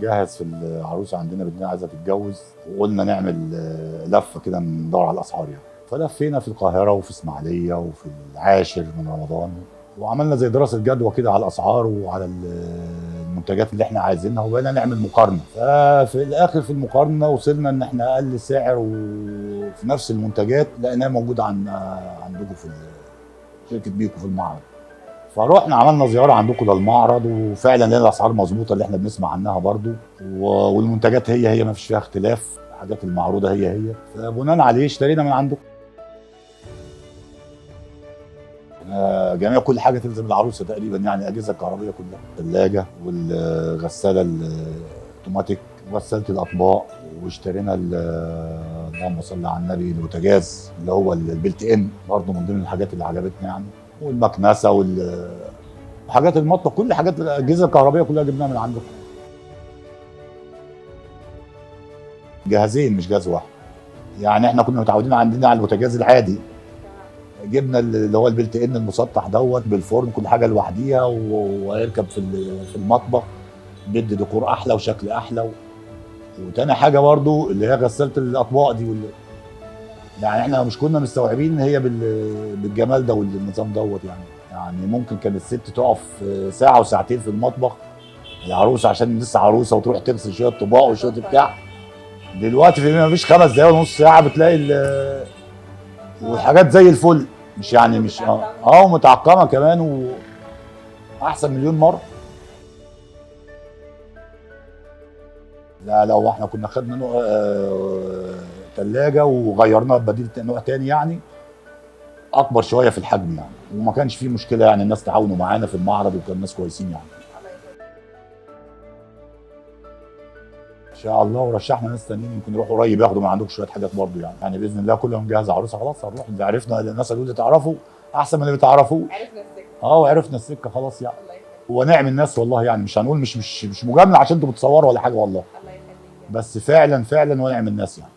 بنجهز في العروسه عندنا بنتنا عايزه تتجوز، وقلنا نعمل لفه كده ندور على الاسعار يعني. فلفينا في القاهره وفي اسماعيليه وفي العاشر من رمضان، وعملنا زي دراسه جدوى كده على الاسعار وعلى المنتجات اللي احنا عايزينها، وبقينا نعمل مقارنه. ففي الاخر في المقارنه وصلنا ان احنا اقل سعر وفي نفس المنتجات لقيناه موجود عندكم في شركه بيكو في المعرض. فروحنا عملنا زياره عندكم للمعرض، وفعلا لقينا الاسعار مظبوطه اللي احنا بنسمع عنها برضو، والمنتجات هي ما فيش فيها اختلاف، الحاجات المعروضه هي. فبناء عليه اشترينا من عندكم. جميع كل حاجه تلزم العروسه تقريبا، يعني الاجهزه الكهربائيه كلها، الثلاجه والغساله الاوتوماتيك وغساله الاطباق، واشترينا اللهم صل على النبي البوتاجاز اللي هو البلت ان برضه من ضمن الحاجات اللي عجبتنا يعني، والمكنسه وحاجات المطبخ، كل حاجات الاجهزه الكهربائيه كلها جبناها من عندكم. جهازين مش جهاز واحد، يعني احنا كنا متعودين عندنا على البوتاجاز العادي، جبنا اللي هو البلت ان المسطح دوت بالفرن، كل حاجه لوحديها وهيركب في المطبخ، بيدي ديكور احلى وشكل احلى وتاني حاجه برضو اللي هي غساله الاطباق دي يعني احنا مش كنا مستوعبين ان هي بالجمال ده والنظام دوت يعني ممكن كانت الست تقف ساعه وساعتين في المطبخ العروسه عشان لسه عروسه وتروح تغسل شويه طباق وشويه بتاع. دلوقتي في ما فيش 5 دقايق ونص ساعه بتلاقي والحاجات زي الفل، مش يعني مش متعقمه كمان واحسن مليون مره. لا لو احنا كنا خدنا نوع ثلاجه وغيرناها ببديل نوع تاني يعني اكبر شويه في الحجم يعني، وما كانش فيه مشكله يعني، الناس تعاونوا معانا في المعرض وكان الناس كويسين يعني. ان شاء الله، ورشحنا ناس تانيين يمكن يروحوا قريب ياخدوا من عندكم شويه حاجات برضه يعني باذن الله. كل ما نجهز عروسه خلاص هنروح، اللي عرفنا الناس اللي تعرفوا احسن من اللي ما تعرفوش. عرفنا السكه. وعرفنا السكه خلاص يعني. ونعم الناس والله يعني، مش هنقول مش مجامله عشان انتوا بتصوروا ولا حاجه والله. الله يخليك. بس فعلا ونعم الناس يعني.